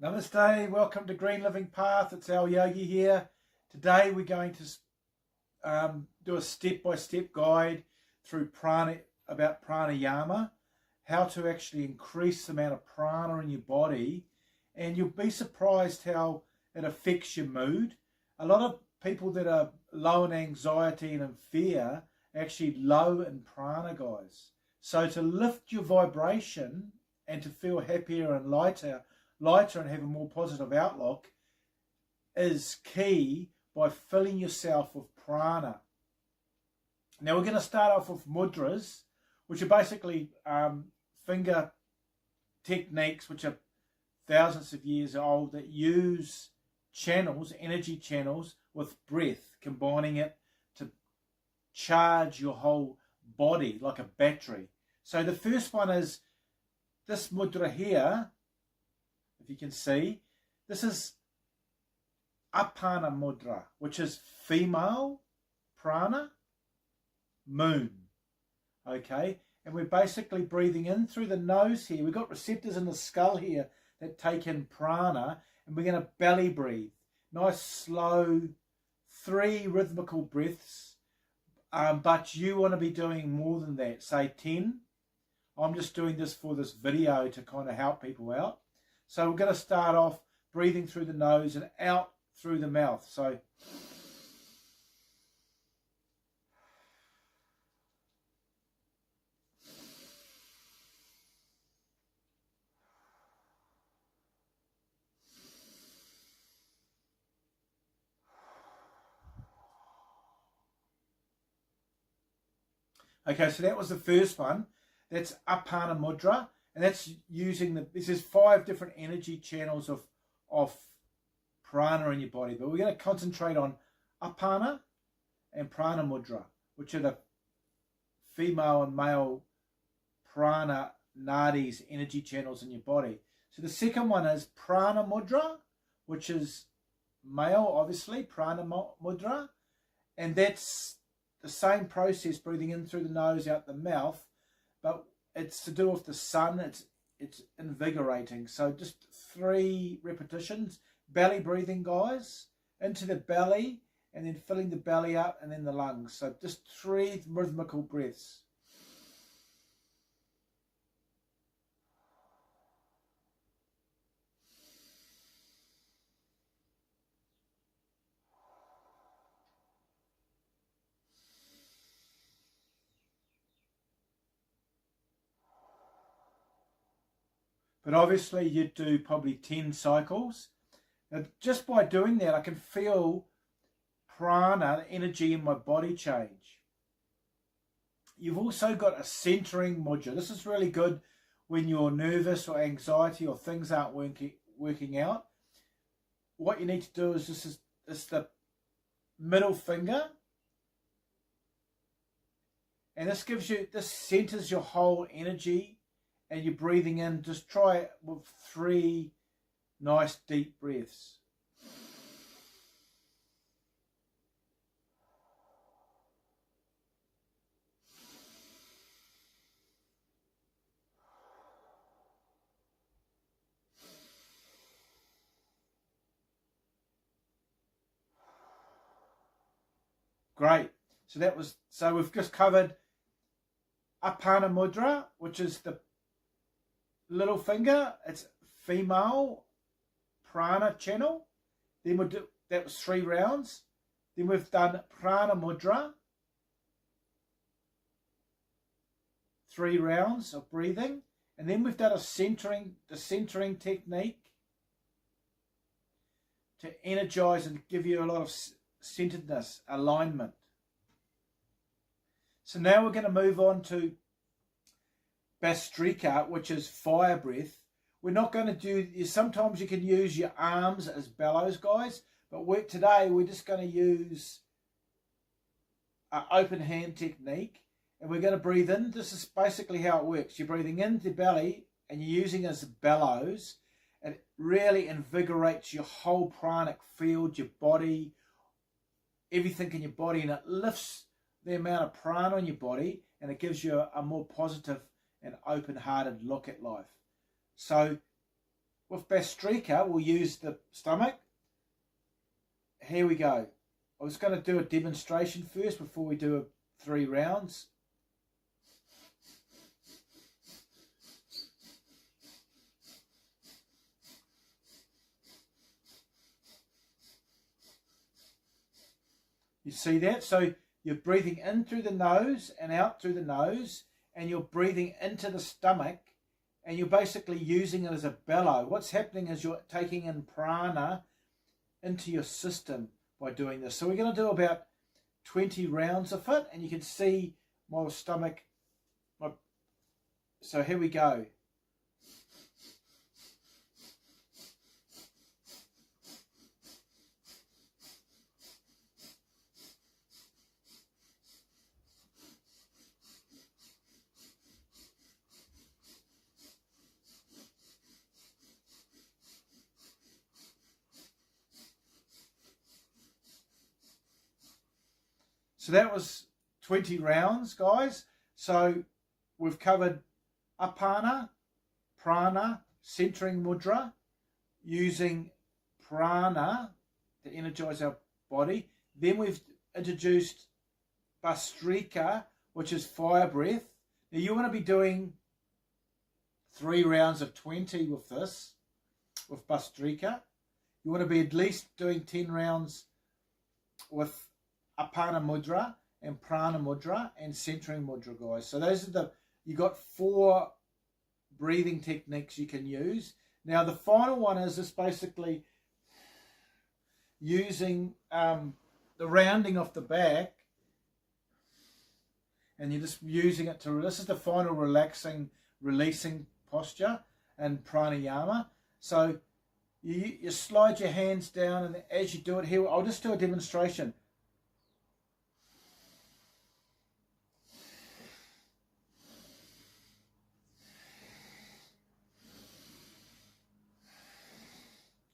Namaste, welcome to Green Living Path. It's Alyogi here. Today we're going to do a step-by-step guide through about pranayama, how to actually increase the amount of prana in your body, and you'll be surprised how it affects your mood. A lot of people that are low in anxiety and in fear are actually low in prana, guys. So to lift your vibration and to feel happier and lighter and have a more positive outlook is key by filling yourself with prana. Now we're going to start off with mudras, which are basically finger techniques which are thousands of years old that use channels, energy channels with breath, combining it to charge your whole body like a battery. So the first one is this mudra here. If you can see, this is apana mudra, which is female prana, moon. Okay, and we're basically breathing in through the nose here. We've got receptors in the skull here that take in prana, and we're going to belly breathe. Nice, slow, 3 rhythmical breaths, but you want to be doing more than that, say 10. I'm just doing this for this video to kind of help people out. So we're going to start off breathing through the nose and out through the mouth. So okay, so that was the first one. That's apana mudra. And that's using this is 5 different energy channels of prana in your body. But we're going to concentrate on apana and prana mudra, which are the female and male prana nadis, energy channels in your body. So the second one is prana mudra, which is male, obviously, prana mudra. And that's the same process, breathing in through the nose, out the mouth, but it's to do with the sun. It's invigorating. So just 3 repetitions. Belly breathing, guys. Into the belly and then filling the belly up and then the lungs. So just 3 rhythmical breaths. But obviously you'd do probably 10 cycles. Now, just by doing that, I can feel prana, the energy in my body change. You've also got a centering mudra. This is really good when you're nervous or anxiety or things aren't working out. What you need to do is this is the middle finger. And this centers your whole energy. And you're breathing in, just try it with 3 nice deep breaths. Great. So we've just covered apana mudra, which is the little finger. It's female prana channel. Then that was 3 rounds. Then we've done prana mudra, 3 rounds of breathing, and then we've done the centering technique to energize and give you a lot of centeredness, alignment. So now we're going to move on to Bastrika, which is fire breath. We're not going to do, sometimes you can use your arms as bellows, guys, but today we're just going to use an open hand technique, and we're going to breathe in. This is basically how it works. You're breathing into the belly and you're using it as bellows, and it really invigorates your whole pranic field, your body, everything in your body, and it lifts the amount of prana in your body, and it gives you a more positive and open-hearted look at life. So with Bastrika, we'll use the stomach. Here we go. I was going to do a demonstration first before we do 3 rounds. You see that? So you're breathing in through the nose and out through the nose, and you're breathing into the stomach, and you're basically using it as a bellow. What's happening is you're taking in prana into your system by doing this. So we're going to do about 20 rounds of it, and you can see my stomach. So here we go. So that was 20 rounds, guys. So we've covered apana, prana, centering mudra, using prana to energize our body. Then we've introduced Bastrika, which is fire breath. Now you want to be doing 3 rounds of 20 with this, with Bastrika. You want to be at least doing 10 rounds with apana mudra and prana mudra and centering mudra, guys. So those are you got 4 breathing techniques you can use. Now the final one is just basically using the rounding off the back, and you're just using it to, this is the final relaxing, releasing posture and pranayama. So you slide your hands down, and as you do it here, I'll just do a demonstration.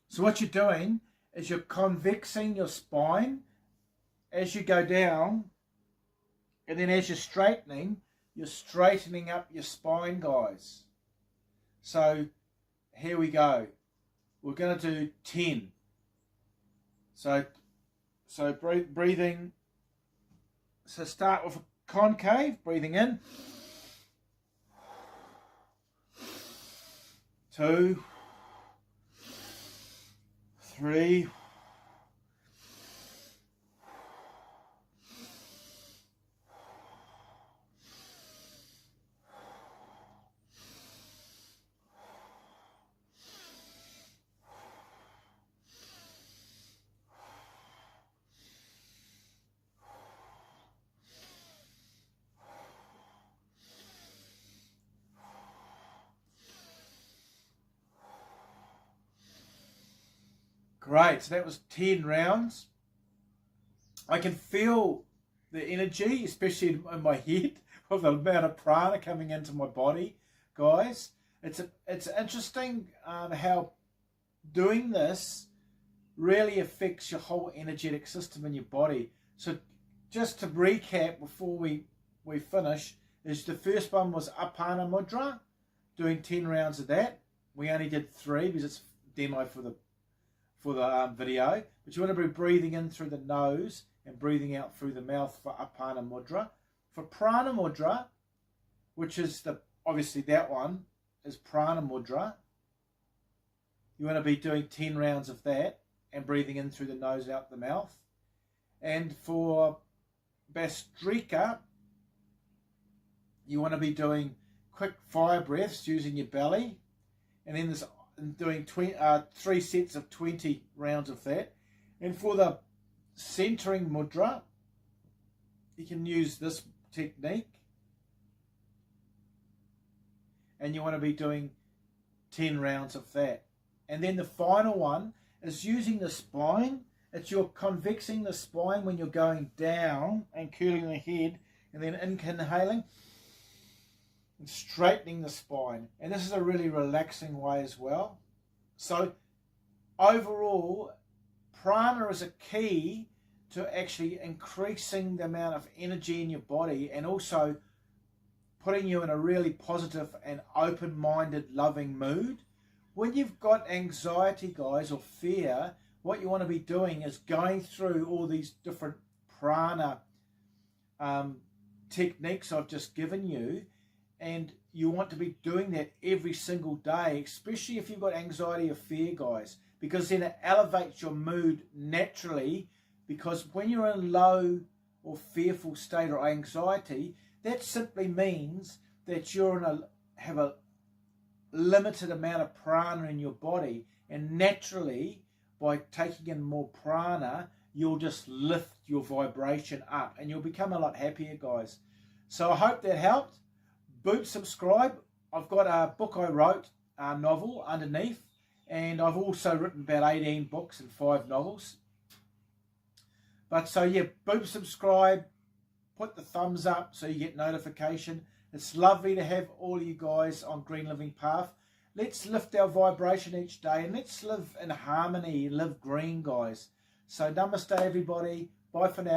So what you're doing is you're convexing your spine as you go down, and then as you're straightening up your spine, guys. So here we go. We're going to do 10. So breathing. So start with a concave, breathing in. 2, 3, Great, so that was 10 rounds. I can feel the energy, especially in my head, with the amount of prana coming into my body, guys. It's interesting how doing this really affects your whole energetic system in your body. So just to recap before we finish, is the first one was apana mudra, doing 10 rounds of that. We only did 3 because it's demo for the video, but you want to be breathing in through the nose and breathing out through the mouth for apana mudra. For prana mudra, which is obviously that one is prana mudra, you want to be doing 10 rounds of that and breathing in through the nose, out the mouth. And for Bastrika, you want to be doing quick fire breaths using your belly, and then there's doing 3 sets of 20 rounds of that. And for the centering mudra, you can use this technique, and you want to be doing 10 rounds of that. And then the final one is using the spine. It's you're convexing the spine when you're going down and curling the head, and then inhaling and straightening the spine. And this is a really relaxing way as well. So overall, prana is a key to actually increasing the amount of energy in your body, and also putting you in a really positive and open-minded, loving mood, when you've got anxiety, guys, or fear, what you want to be doing is going through all these different prana techniques I've just given you, and you want to be doing that every single day, especially if you've got anxiety or fear, guys, because then it elevates your mood naturally. Because when you're in a low or fearful state or anxiety, that simply means that you're have a limited amount of prana in your body, and naturally by taking in more prana you'll just lift your vibration up and you'll become a lot happier, guys. So I hope that helped. Boot subscribe. I've got a book I wrote, a novel underneath, and I've also written about 18 books and 5 novels. But so yeah, boot subscribe, put the thumbs up so you get notification. It's lovely to have all you guys on Green Living Path. Let's lift our vibration each day, and let's live in harmony, live green, guys. So namaste, everybody. Bye for now.